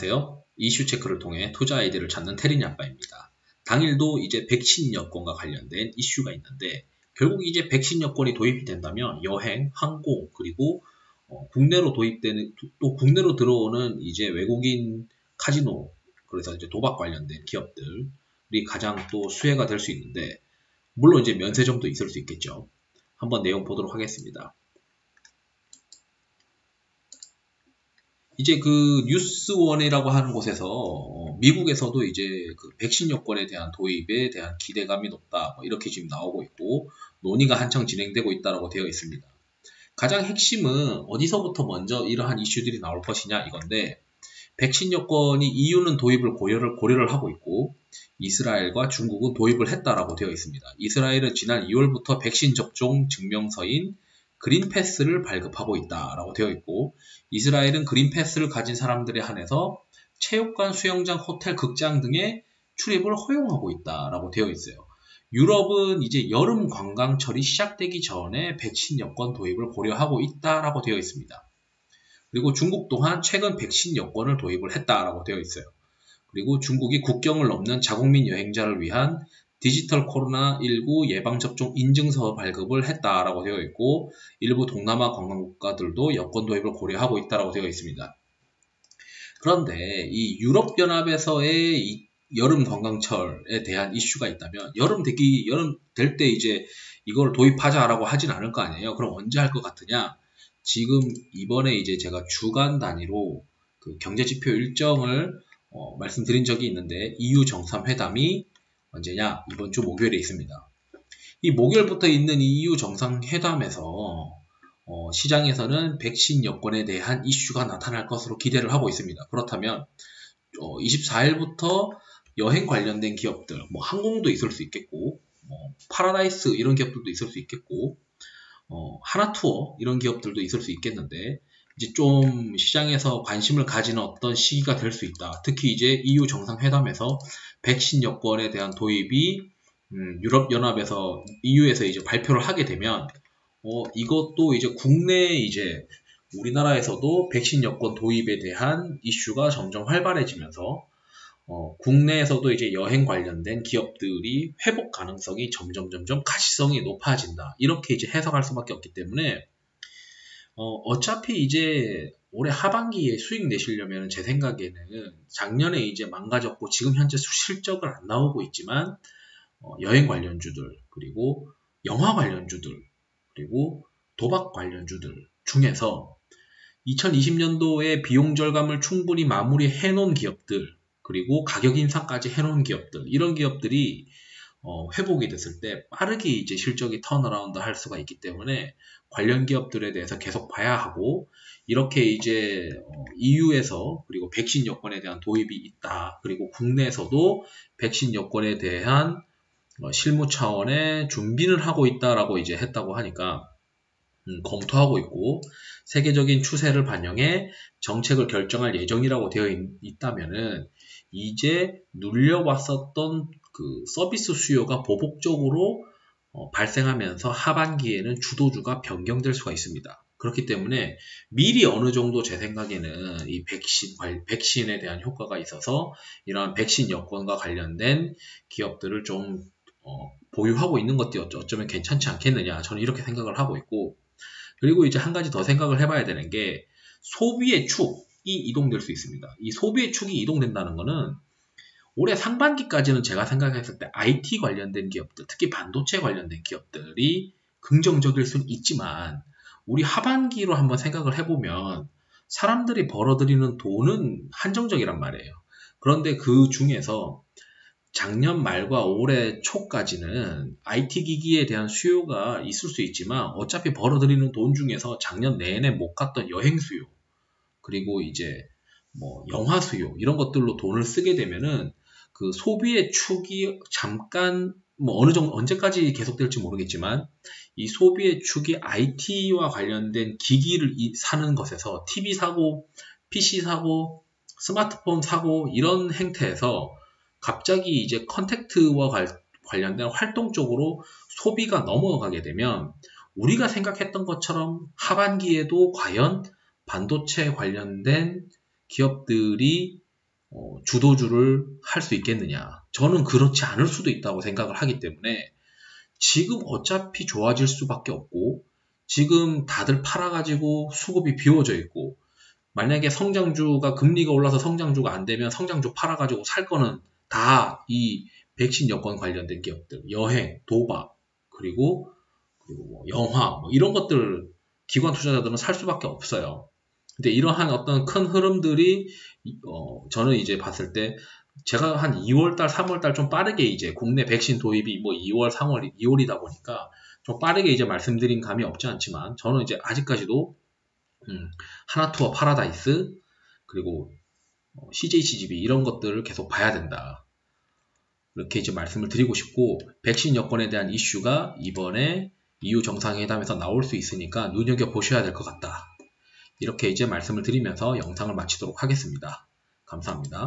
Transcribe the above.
안녕하세요. 이슈 체크를 통해 투자 아이디어를 찾는 테린이 아빠입니다. 당일도 이제 백신 여권과 관련된 이슈가 있는데 결국 이제 백신 여권이 도입이 된다면 여행, 항공 그리고 국내로 도입되는 또 국내로 들어오는 이제 외국인 카지노 그래서 이제 도박 관련된 기업들이 가장 또 수혜가 될 수 있는데 물론 이제 면세점도 있을 수 있겠죠. 한번 내용 보도록 하겠습니다. 이제 그 뉴스원이라고 하는 곳에서 미국에서도 이제 그 백신 여권에 대한 도입에 대한 기대감이 높다 이렇게 지금 나오고 있고 논의가 한창 진행되고 있다라고 되어 있습니다. 가장 핵심은 어디서부터 먼저 이러한 이슈들이 나올 것이냐 이건데 백신 여권이 EU는 도입을 고려를 하고 있고 이스라엘과 중국은 도입을 했다라고 되어 있습니다. 이스라엘은 지난 2월부터 백신 접종 증명서인 그린패스를 발급하고 있다라고 되어 있고 이스라엘은 그린패스를 가진 사람들에 한해서 체육관, 수영장, 호텔, 극장 등의 출입을 허용하고 있다라고 되어 있어요. 유럽은 이제 여름 관광철이 시작되기 전에 백신 여권 도입을 고려하고 있다라고 되어 있습니다. 그리고 중국 또한 최근 백신 여권을 도입을 했다라고 되어 있어요. 그리고 중국이 국경을 넘는 자국민 여행자를 위한 디지털 코로나19 예방접종 인증서 발급을 했다라고 되어 있고 일부 동남아 관광국가들도 여권 도입을 고려하고 있다라고 되어 있습니다. 그런데 이 유럽연합에서의 이 여름 관광철에 대한 이슈가 있다면 여름 될 때 이제 이걸 도입하자라고 하진 않을 거 아니에요. 그럼 언제 할 것 같으냐? 지금 이번에 이제 제가 주간 단위로 그 경제지표 일정을 말씀드린 적이 있는데 EU 정상회담이 언제냐? 이번 주 목요일에 있습니다. 이 목요일부터 있는 EU 정상회담에서 시장에서는 백신 여권에 대한 이슈가 나타날 것으로 기대를 하고 있습니다. 그렇다면 24일부터 여행 관련된 기업들, 뭐 항공도 있을 수 있겠고, 파라다이스 이런 기업들도 있을 수 있겠고, 하나투어 이런 기업들도 있을 수 있겠는데 이제 좀 시장에서 관심을 가지는 어떤 시기가 될 수 있다. 특히 이제 EU 정상회담에서 백신 여권에 대한 도입이 유럽연합에서 EU에서 이제 발표를 하게 되면 이것도 이제 국내에 이제 우리나라에서도 백신 여권 도입에 대한 이슈가 점점 활발해지면서 국내에서도 이제 여행 관련된 기업들이 회복 가능성이 점점 가시성이 높아진다. 이렇게 이제 해석할 수밖에 없기 때문에 어차피 이제 올해 하반기에 수익 내시려면 제 생각에는 작년에 이제 망가졌고 지금 현재 실적은 안 나오고 있지만 여행 관련주들 그리고 영화 관련주들 그리고 도박 관련주들 중에서 2020년도에 비용 절감을 충분히 마무리해 놓은 기업들 그리고 가격 인상까지 해놓은 기업들 이런 기업들이 회복이 됐을 때 빠르게 이제 실적이 턴어라운드 할 수가 있기 때문에 관련 기업들에 대해서 계속 봐야 하고 이렇게 이제 EU에서 그리고 백신 여권에 대한 도입이 있다. 그리고 국내에서도 백신 여권에 대한 실무 차원의 준비를 하고 있다라고 이제 했다고 하니까 검토하고 있고 세계적인 추세를 반영해 정책을 결정할 예정이라고 되어 있다면은 이제 눌려왔었던 그 서비스 수요가 보복적으로 발생하면서 하반기에는 주도주가 변경될 수가 있습니다. 그렇기 때문에 미리 어느 정도 제 생각에는 이 백신에 대한 효과가 있어서 이러한 백신 여권과 관련된 기업들을 좀 보유하고 있는 것도 어쩌면 괜찮지 않겠느냐 저는 이렇게 생각을 하고 있고 그리고 이제 한 가지 더 생각을 해봐야 되는 게 소비의 축이 이동될 수 있습니다. 이 소비의 축이 이동된다는 거는 올해 상반기까지는 제가 생각했을 때 IT 관련된 기업들, 특히 반도체 관련된 기업들이 긍정적일 수는 있지만 우리 하반기로 한번 생각을 해보면 사람들이 벌어들이는 돈은 한정적이란 말이에요. 그런데 그 중에서 작년 말과 올해 초까지는 IT 기기에 대한 수요가 있을 수 있지만 어차피 벌어들이는 돈 중에서 작년 내내 못 갔던 여행 수요 그리고 이제 뭐 영화 수요 이런 것들로 돈을 쓰게 되면은 그 소비의 축이 잠깐 뭐 어느 정도 언제까지 계속될지 모르겠지만 이 소비의 축이 IT와 관련된 기기를 사는 것에서 TV 사고, PC 사고, 스마트폰 사고 이런 행태에서 갑자기 이제 컨택트와 관련된 활동 쪽으로 소비가 넘어가게 되면 우리가 생각했던 것처럼 하반기에도 과연 반도체 관련된 기업들이 주도주를 할 수 있겠느냐. 저는 그렇지 않을 수도 있다고 생각을 하기 때문에 지금 어차피 좋아질 수밖에 없고 지금 다들 팔아가지고 수급이 비워져 있고 만약에 성장주가 금리가 올라서 성장주가 안 되면 성장주 팔아가지고 살 거는 다 이 백신 여권 관련된 기업들, 여행, 도박, 그리고 뭐 영화 뭐 이런 것들 기관 투자자들은 살 수밖에 없어요. 근데 이러한 어떤 큰 흐름들이 저는 이제 봤을 때 제가 한 2월달, 3월달 좀 빠르게 이제 국내 백신 도입이 뭐 2월, 3월, 2월이다 보니까 좀 빠르게 이제 말씀드린 감이 없지 않지만 저는 이제 아직까지도 하나투어 파라다이스 그리고 CJCGB 이런 것들을 계속 봐야 된다. 이렇게 이제 말씀을 드리고 싶고 백신 여권에 대한 이슈가 이번에 EU 정상회담에서 나올 수 있으니까 눈여겨보셔야 될 것 같다. 이렇게 이제 말씀을 드리면서 영상을 마치도록 하겠습니다. 감사합니다.